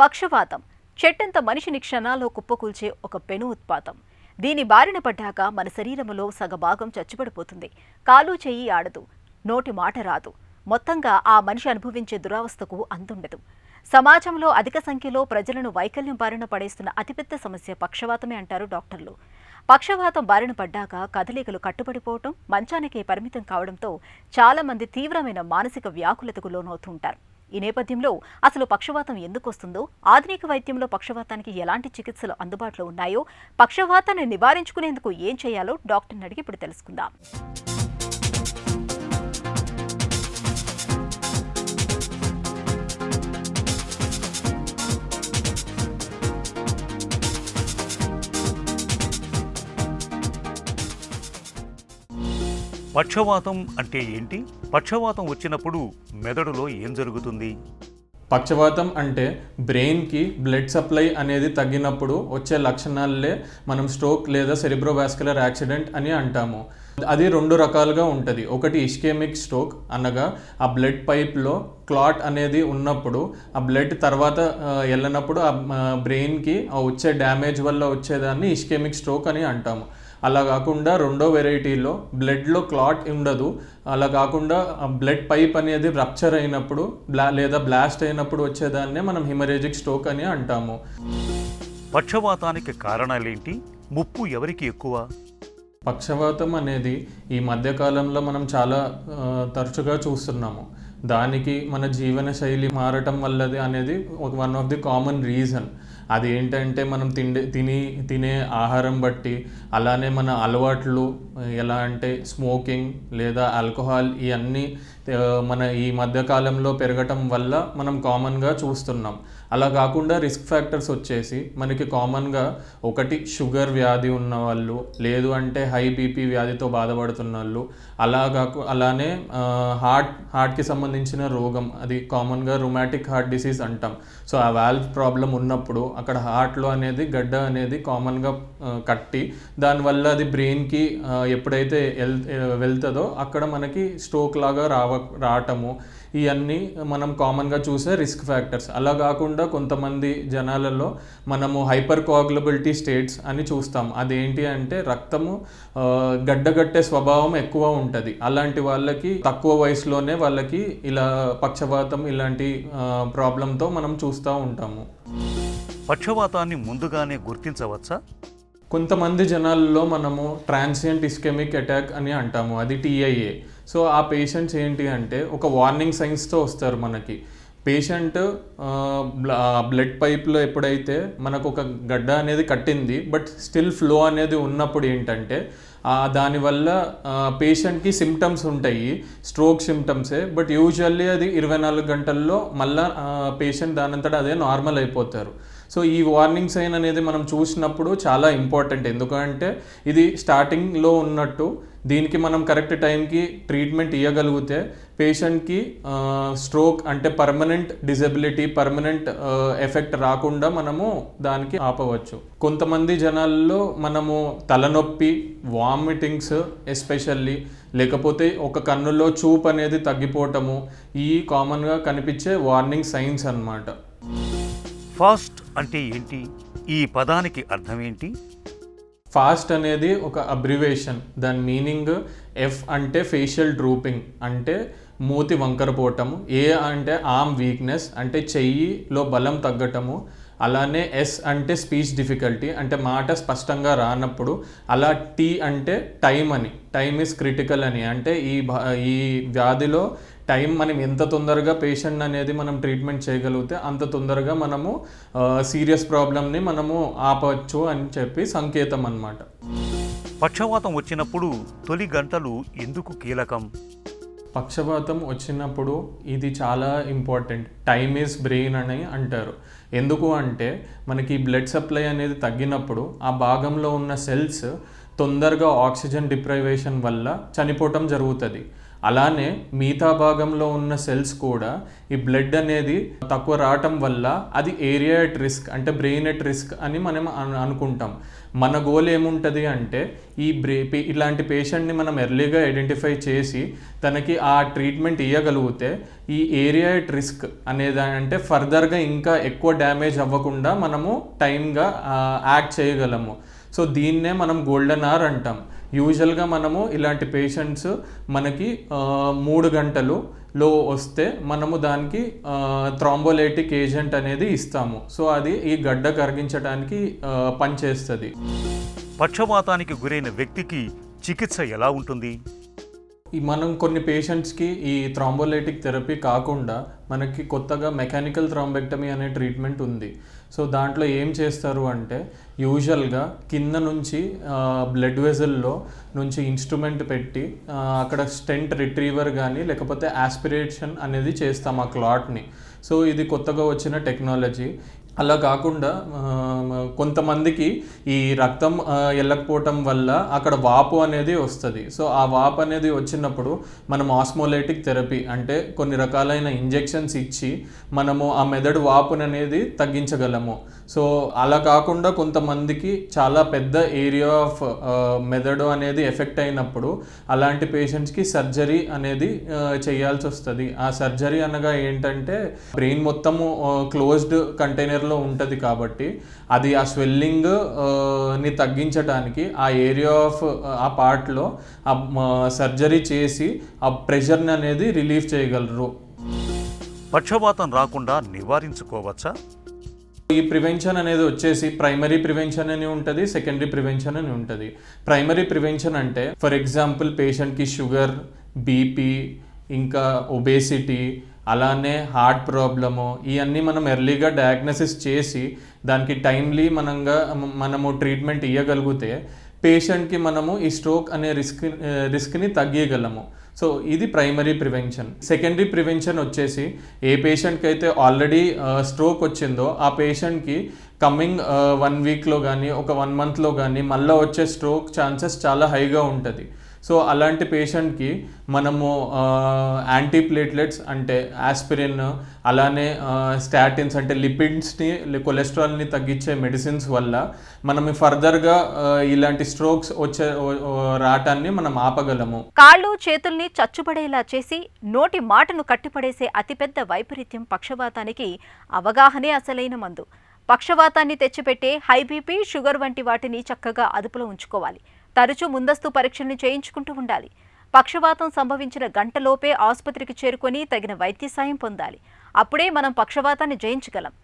పక్షవాతం చెట్టంత మనిషిని క్షణాల్లో కుప్పకూల్చే ఒక పెను ఉత్పాతం. దీని బారిన పడ్డాక మన శరీరంలో సగభాగం చచ్చుబడిపోతుంది. కాలు చెయ్యి ఆడదు, నోటి మాట రాదు. మొత్తంగా ఆ మనిషి అనుభవించే దురావస్థకు అంతుండదు. సమాజంలో అధిక సంఖ్యలో ప్రజలను వైకల్యం బారిన పడేస్తున్న అతిపెద్ద సమస్య పక్షవాతమే అంటారు డాక్టర్లు. పక్షవాతం బారిన పడ్డాక కదలికలు కట్టుబడిపోవటం, మంచానికే పరిమితం కావడంతో చాలా మంది తీవ్రమైన మానసిక వ్యాకులతకు లోనవుతుంటారు. ఈ నేపథ్యంలో అసలు పక్షవాతం ఎందుకు వస్తుందో, ఆధునిక వైద్యంలో పక్షవాతానికి ఎలాంటి చికిత్సలు అందుబాటులో ఉన్నాయో, పక్షవాతాన్ని నివారించుకునేందుకు ఏం చేయాలో డాక్టర్ని అడిగి ఇప్పుడు తెలుసుకుందాం. పక్షవాతం అంటే ఏంటి? పక్షవాతం వచ్చినప్పుడు మెదడులో ఏం జరుగుతుంది? పక్షవాతం అంటే బ్రెయిన్కి బ్లడ్ సప్లై అనేది తగ్గినప్పుడు వచ్చే లక్షణాలే మనం స్ట్రోక్ లేదా సెరిబ్రోవాస్కులర్ యాక్సిడెంట్ అని అంటాము. అది రెండు రకాలుగా ఉంటుంది. ఒకటి ఇస్కెమిక్ స్ట్రోక్, అనగా ఆ బ్లడ్ పైప్లో క్లాట్ అనేది ఉన్నప్పుడు ఆ బ్లడ్ తర్వాత వెళ్ళినప్పుడు ఆ బ్రెయిన్కి వచ్చే డ్యామేజ్ వల్ల వచ్చేదాన్ని ఇస్కెమిక్ స్ట్రోక్ అని అంటాము. అలా కాకుండా రెండో వెరైటీలో బ్లడ్లో క్లాట్ ఉండదు. అలా కాకుండా బ్లడ్ పైప్ అనేది రప్చర్ అయినప్పుడు లేదా బ్లాస్ట్ అయినప్పుడు వచ్చేదాన్నే మనం హిమరేజిక్ స్ట్రోక్ అని అంటాము. పక్షవాతానికి కారణాలేంటి? ముప్పు ఎవరికి ఎక్కువ? పక్షవాతం అనేది ఈ మధ్యకాలంలో మనం చాలా తరచుగా చూస్తున్నాము. దానికి మన జీవన శైలి మారటం వల్లది అనేది one of the common reason. అది ఏంటంటే మనం తినే ఆహారం బట్టి, అలానే మన అలవాట్లు ఎలా అంటే స్మోకింగ్ లేదా ఆల్కహాల్, ఇవన్నీ మన ఈ మధ్యకాలంలో పెరగటం వల్ల మనం కామన్గా చూస్తున్నాం. అలా కాకుండా రిస్క్ ఫ్యాక్టర్స్ వచ్చేసి మనకి కామన్గా ఒకటి షుగర్ వ్యాధి ఉన్నవాళ్ళు, లేదు అంటే హై బీపీ వ్యాధితో బాధపడుతున్న వాళ్ళు, అలానే హార్ట్కి సంబంధించిన రోగం, అది కామన్గా రుమాటిక్ హార్ట్ డిసీజ్ అంటాం. సో ఆ వాల్వ్ ప్రాబ్లం ఉన్నప్పుడు అక్కడ హార్ట్లో అనేది గడ్డ అనేది కామన్గా కట్టి దానివల్ల అది బ్రెయిన్కి ఎప్పుడైతే వెళ్తుందో అక్కడ మనకి స్ట్రోక్ లాగా రావటము, ఇవన్నీ మనం కామన్గా చూసే రిస్క్ ఫ్యాక్టర్స్. అలా కాకుండా కొంతమంది జనాలలో మనము హైపర్ కోయాగులబిలిటీ స్టేట్స్ అని చూస్తాం. అదేంటి అంటే రక్తము గడ్డగట్టే స్వభావం ఎక్కువ ఉంటుంది. అలాంటి వాళ్ళకి తక్కువ వయసులోనే వాళ్ళకి ఇలా పక్షవాతం ఇలాంటి ప్రాబ్లంతో మనం చూస్తూ ఉంటాము. పక్షవాతాన్ని ముందుగానే గుర్తించవచ్చా? కొంతమంది జనాల్లో మనము ట్రాన్సియంట్ ఇస్కెమిక్ అటాక్ అని అంటాము, అది TIA. సో ఆ పేషెంట్స్ ఏంటి అంటే ఒక వార్నింగ్ సైన్స్తో వస్తారు మనకి. పేషెంట్ బ్లడ్ పైప్లో ఎప్పుడైతే మనకు ఒక గడ్డ అనేది కట్టింది బట్ స్టిల్ ఫ్లో అనేది ఉన్నప్పుడు ఏంటంటే దానివల్ల పేషెంట్కి సిమ్టమ్స్ ఉంటాయి, స్ట్రోక్ సిమ్టమ్సే. బట్ యూజువల్లీ అది 24 గంటల్లో మళ్ళీ పేషెంట్ దానంతటా అదే నార్మల్ అయిపోతారు. సో ఈ వార్నింగ్ సైన్ అనేది మనం చూసినప్పుడు చాలా ఇంపార్టెంట్. ఎందుకంటే ఇది స్టార్టింగ్లో ఉన్నట్టు దీనికి మనం కరెక్ట్ టైంకి ట్రీట్మెంట్ ఇవ్వగలిగితే పేషెంట్కి స్ట్రోక్ అంటే పర్మనెంట్ డిజబిలిటీ, పర్మనెంట్ ఎఫెక్ట్ రాకుండా మనము దానికి ఆపవచ్చు. కొంతమంది జనాల్లో మనము తలనొప్పి, వామిటింగ్స్ ఎస్పెషల్లీ, లేకపోతే ఒక కన్నులో చూపు అనేది తగ్గిపోవటము, ఈ కామన్గా కనిపించే వార్నింగ్ సైన్స్ అన్నమాట. ఫాస్ట్ అంటే ఏంటి? ఈ పదానికి అర్థం ఏంటి? ఫాస్ట్ అనేది ఒక అబ్రివేషన్. దాని మీనింగ్ F అంటే ఫేషియల్ డ్రూపింగ్, అంటే మూతి వంకరపోవటము. A అంటే ఆర్మ్ వీక్నెస్, అంటే చెయ్యిలో బలం తగ్గటము. అలానే S అంటే స్పీచ్ డిఫికల్టీ, అంటే మాట స్పష్టంగా రానప్పుడు. అలా T అంటే టైం అని, టైమ్ ఈజ్ క్రిటికల్ అని, అంటే ఈ వ్యాధిలో టైం మనం ఎంత తొందరగా పేషెంట్ అనేది మనం ట్రీట్మెంట్ చేయగలిగితే అంత తొందరగా మనము సీరియస్ ప్రాబ్లమ్ని మనము ఆపవచ్చు అని చెప్పి సంకేతం అన్నమాట. పక్షవాతం వచ్చినప్పుడు తొలి గంటలు ఎందుకు కీలకం? పక్షవాతం వచ్చినప్పుడు ఇది చాలా ఇంపార్టెంట్. టైమ్ ఈజ్ బ్రెయిన్ అని అంటారు. ఎందుకు అంటే మనకి బ్లడ్ సప్లై అనేది తగ్గినప్పుడు ఆ భాగంలో ఉన్న సెల్స్ తొందరగా ఆక్సిజన్ డిప్రైవేషన్ వల్ల చనిపోవటం జరుగుతుంది. అలానే మిగతా భాగంలో ఉన్న సెల్స్ కూడా ఈ బ్లడ్ అనేది తక్కువ రావటం వల్ల అది ఏరియా ఎట్ రిస్క్ అంటే బ్రెయిన్ ఎట్ రిస్క్ అని మనం అనుకుంటాం. మన గోల్ ఏముంటుంది అంటే ఇలాంటి పేషెంట్ని మనం ఎర్లీగా ఐడెంటిఫై చేసి తనకి ఆ ట్రీట్మెంట్ ఇవ్వగలిగితే ఈ ఏరియా ఎట్ రిస్క్ అనేది అంటే ఫర్దర్గా ఇంకా ఎక్కువ డ్యామేజ్ అవ్వకుండా మనము టైమ్గా యాక్ట్ చేయగలము. సో దీన్నే మనం గోల్డెన్ అవర్ అంటాం. యూజువల్గా మనము ఇలాంటి పేషెంట్స్ మనకి 3 గంటలులో వస్తే మనము దానికి థ్రాంబోలైటిక్ ఏజెంట్ అనేది ఇస్తాము. సో అది ఈ గడ్డ కరిగించడానికి పనిచేస్తుంది. పక్షవాతానికి గురైన వ్యక్తికి చికిత్స ఎలా ఉంటుంది? మనం కొన్ని పేషెంట్స్కి ఈ థ్రాంబోలైటిక్ థెరపీ కాకుండా మనకి కొత్తగా మెకానికల్ థ్రాంబెక్టమీ అనే ట్రీట్మెంట్ ఉంది. సో దాంట్లో ఏం చేస్తారు అంటే యూజువల్గా కింద నుంచి బ్లడ్ వెజల్లో నుంచి ఇన్స్ట్రుమెంట్ పెట్టి అక్కడ స్టెంట్ రిట్రీవర్ కానీ లేకపోతే ఆస్పిరేషన్ అనేది చేస్తాం ఆ క్లాట్ని. సో ఇది కొత్తగా వచ్చిన టెక్నాలజీ. అలా కాకుండా కొంతమందికి ఈ రక్తం వెళ్ళకపోవటం వల్ల అక్కడ వాపు అనేది వస్తుంది. సో ఆ వాపు అనేది వచ్చినప్పుడు మనం ఆస్మోలైటిక్ థెరపీ అంటే కొన్ని రకాలైన ఇంజెక్షన్స్ ఇచ్చి మనము ఆ మెదడు వాపుని అనేది తగ్గించగలము. సో అలా కాకుండా కొంతమందికి చాలా పెద్ద ఏరియా ఆఫ్ మెదడు అనేది ఎఫెక్ట్ అయినప్పుడు అలాంటి పేషెంట్స్కి సర్జరీ అనేది చేయాల్సి వస్తుంది. ఆ సర్జరీ అనగా ఏంటంటే బ్రెయిన్ మొత్తము క్లోజ్డ్ కంటైనర్లో ఉంటుంది కాబట్టి అది ఆ స్వెల్లింగ్ ని తగ్గించడానికి ఆ ఏరియా ఆఫ్ ఆ పార్ట్లో సర్జరీ చేసి ఆ ప్రెషర్ని అనేది రిలీఫ్ చేయగలరు. పక్షవాతం రాకుండా నివారించుకోవచ్చా? ఈ ప్రివెన్షన్ అనేది వచ్చేసి ప్రైమరీ ప్రివెన్షన్ అని ఉంటుంది, సెకండరీ ప్రివెన్షన్ అని ఉంటుంది. ప్రైమరీ ప్రివెన్షన్ అంటే ఫర్ ఎగ్జాంపుల్ పేషెంట్కి షుగర్, బీపీ, ఇంకా ఒబేసిటీ, అలానే హార్ట్ ప్రాబ్లము ఇవన్నీ మనం ఎర్లీగా డయాగ్నోసిస్ చేసి దానికి టైమ్లీ మనము ట్రీట్మెంట్ ఇవ్వగలిగితే పేషెంట్కి మనము ఈ స్ట్రోక్ అనే రిస్క్ని తగ్గించగలము. సో ఇది ప్రైమరీ ప్రివెన్షన్. సెకండరీ ప్రివెన్షన్ వచ్చేసి ఏ పేషెంట్కి అయితే ఆల్రెడీ స్ట్రోక్ వచ్చిందో ఆ పేషెంట్కి కమింగ్ 1 వీక్లో కానీ ఒక 1 మంత్లో కానీ మళ్ళీ వచ్చే స్ట్రోక్ ఛాన్సెస్ చాలా హైగా ఉంటుంది. సో అలాంటి పేషెంట్కి మనము యాంటీప్లేట్లెట్స్ అంటే ఆస్పిరిన్, అలానే స్టాటిన్స్ అంటే లిపిడ్స్ని కొలెస్ట్రాల్ని తగ్గించే మెడిసిన్స్ వల్ల మనం ఫర్దర్గా ఇలాంటి స్ట్రోక్స్ రావటాన్ని మనం ఆపగలము. కాళ్ళు చేతుల్ని చచ్చుపడేలా చేసి నోటి మాటను కట్టిపడేసే అతిపెద్ద వైపరీత్యం పక్షవాతానికి అవగాహనే అసలైన మందు. పక్షవాతాన్ని తెచ్చిపెట్టే హై బీపీ, షుగర్ వంటి వాటిని చక్కగా అదుపులో ఉంచుకోవాలి. తరచూ ముందస్తు పరీక్షల్ని చేయించుకుంటూ ఉండాలి. పక్షవాతం సంభవించిన గంటలోపే ఆసుపత్రికి చేరుకొని తగిన వైద్య సాయం పొందాలి. అప్పుడే మనం పక్షవాతాన్ని జయించగలం.